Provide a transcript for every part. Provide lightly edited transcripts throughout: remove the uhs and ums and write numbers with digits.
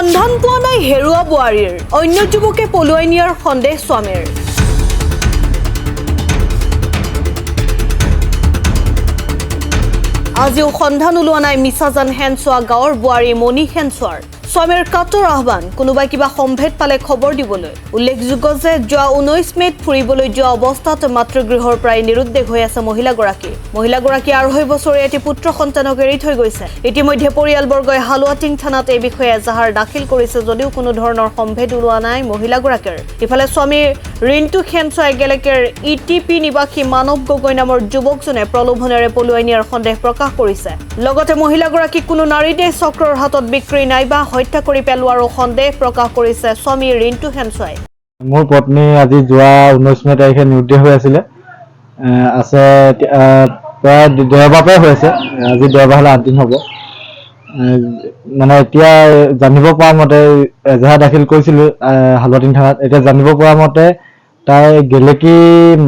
সন্ধান পোৱা নাই হেৰুৱা বোৱাৰীৰ অন্য যুৱকে পলুৱাই নিয়াৰ সন্দেহ স্বামীৰ আজিও সন্ধান ওলোৱা নাই মিছাজান হেনচোৱা গাঁৱৰ বোৱাৰী মণি হেনচোৱাৰ স্বামীৰ কাতৰ আহ্বান কোনোবাই কিবা সম্ভেদ পালে খবৰ দিবলৈ উল্লেখযোগ্য যে যোৱা 19 মেত ফুৰিবলৈ যোৱা অৱস্থাত মাতৃগৃহৰ প্ৰায় নিৰুদ্দেশ হৈ আছে মহিলাগৰাকী 2.5 বছৰীয়া এটি পুত্ৰ সন্তানক এৰি থৈ গৈছে ইতিমধ্যে পৰিয়ালবৰ্গই হালুৱাটিং থানাত এই বিষয়ে এজাহাৰ দাখিল কৰিছে যদিও কোনো ধৰণৰ সম্ভেদ ওলোৱা নাই মহিলাগৰাকীৰ ইফালে স্বামী ৰিণ্টু হেনচোৱা গেলেকেৰ ইটিপি নিবাসী মানৱ গগৈ নামৰ যুৱকজনে প্ৰলোভনেৰে পলুৱাই নিয়াৰ সন্দেহ প্ৰকাশ কৰিছে লগতে মহিলাগৰাকীক কোনো নাৰীদেহ চক্ৰৰ হাতত বিক্ৰী নাইবা হত্যা কৰি পেলোৱাৰো সন্দেহ প্ৰকাশ কৰিছে স্বামী ৰিণ্টু হেনচোৱাই মোৰ পত্নী আজি যোৱা 19 মে তাৰিখে নিৰুদ্দেশ হৈ আছিল আছে প্ৰায় দেওবাৰ পৰা হৈছে আজি দেওবাৰ হলে 8 দিন হ'ব মানে এতিয়া জানিব পৰা মতে এজাহাৰ দাখিল কৰিছিলোঁ হালুৱাটিং থানাত এতিয়া জানিব পৰা মতে তাই গেলেকী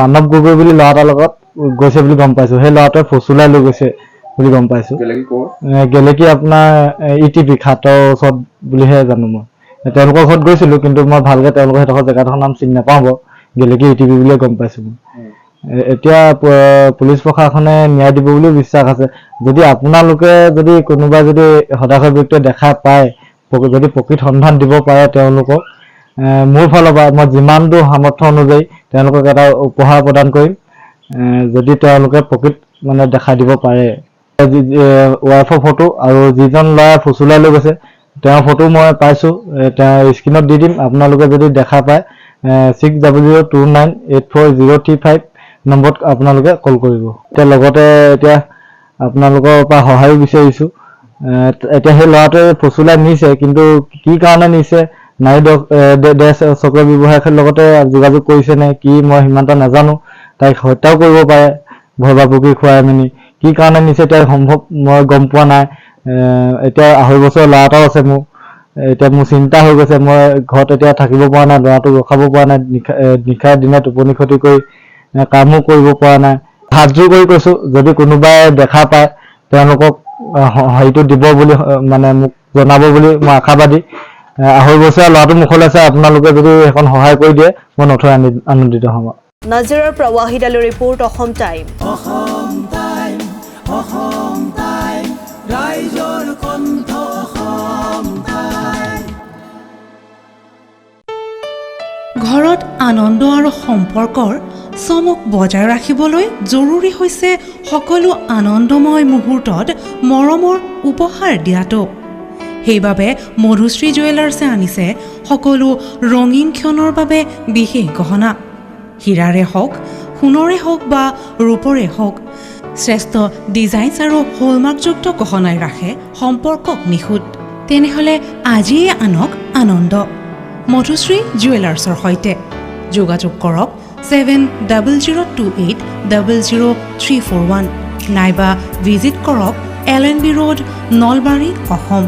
মানৱ গগৈ বুলি ল'ৰা এটাৰ লগত গৈছে বুলি গম পাইছোঁ সেই ল'ৰাটোৱে ফচুলাই লৈ গৈছে বুলি গম পাইছোঁ গেলেকী আপোনাৰ ইটিপি খাটৰ ওচৰত বুলিহে জানো মই তেওঁলোকৰ ঘৰত গৈছিলোঁ কিন্তু মই ভালকৈ তেওঁলোকৰ সেইডোখৰ জেগাডোখৰ নাম চিনি নাপাওঁ গেলেকী ইটিপি বুলিয়ে গম পাইছোঁ এতিয়া পুলিচ প্ৰশাসনে ন্যায় দিব বুলি বিশ্বাস আছে যদি আপোনালোকে যদি কোনোবা যদি হতাশা ব্যক্তিয়ে দেখা পায় যদি প্ৰকৃত সন্ধান দিব পাৰে তেওঁলোকক মোৰ ফালৰ পৰা মই যিমান দূৰ সামৰ্থ্য অনুযায়ী তেওঁলোকক এটা উপহাৰ প্ৰদান কৰিম যদি তেওঁলোকে প্ৰকৃত মানে দেখা দিব পাৰে ৱাইফৰ ফটো আৰু যিজন ল'ৰাই ফচুলাই লৈ গৈছে তেওঁৰ ফটো মই পাইছোঁ তেওঁ স্ক্ৰীনত দি দিম আপোনালোকে যদি দেখা পায় 6029840335 নম্বৰত আপোনালোকে কল কৰিব এতিয়া লগতে এতিয়া আপোনালোকৰ পৰা সহায়ো বিচাৰিছোঁ এতিয়া সেই ল'ৰাটোৱে ফচুলাই নিছে কিন্তু কি কাৰণে নিছে নাৰী দেহ চক্ৰ ব্যৱসায়ৰ লগতে যোগাযোগ কৰিছে নে কি মই সিমানটা নাজানো তাইক হত্যাও কৰিব পাৰে ভয় ভাবুকি খুৱাই মেলি কি কাৰণে নিছে এতিয়া সম্ভৱ মই গম পোৱা নাই এতিয়া 2.5 বছৰ ল'ৰা এটাও আছে মোৰ এতিয়া মোৰ চিন্তা হৈ গৈছে মই ঘৰত এতিয়া থাকিব পৰা নাই ল'ৰাটোক ৰখাব পৰা নাই নিশা দিনে টোপনি ক্ষতি কৰি কামো কৰিব পৰা নাই হাতযোৰ কৰি কৈছোঁ যদি কোনোবাই দেখা পায় তেওঁলোকক হেৰিটো দিব বুলি মানে মোক জনাব বুলি মই আশাবাদী 2.5 বছৰীয়া ল'ৰাটো মুখলৈ চাই আপোনালোকে যদি এখন সহায় কৰি দিয়ে মই নথৈ আনন্দিত হ'ম নাজিৰৰ প্ৰৱাহিদালৈ ৰিপৰ্ট অসম টাইম ৰাইজৰ কণ্ঠ ঘৰত আনন্দ আৰু সম্পৰ্কৰ চমক বজাই ৰাখিবলৈ জৰুৰী হৈছে সকলো আনন্দময় মুহূৰ্তত মৰমৰ উপহাৰ দিয়াটো সেইবাবে মধুশ্ৰী জুৱেলাৰ্ছে আনিছে সকলো ৰঙীন ক্ষণৰ বাবে বিশেষ গহনা হীৰাৰে হওক সোণৰে হওক বা ৰূপৰে হওক শ্ৰেষ্ঠ ডিজাইনছ আৰু হলমাৰ্কযুক্ত গহনাই ৰাখে সম্পৰ্কক নিখুঁত তেনেহ'লে আজিয়ে আনক আনন্দ মধুশ্ৰী জুৱেলাৰ্ছৰ সৈতে যোগাযোগ কৰক 7002800341 নাইবা ভিজিট কৰক LNB ৰোড নলবাৰী অসম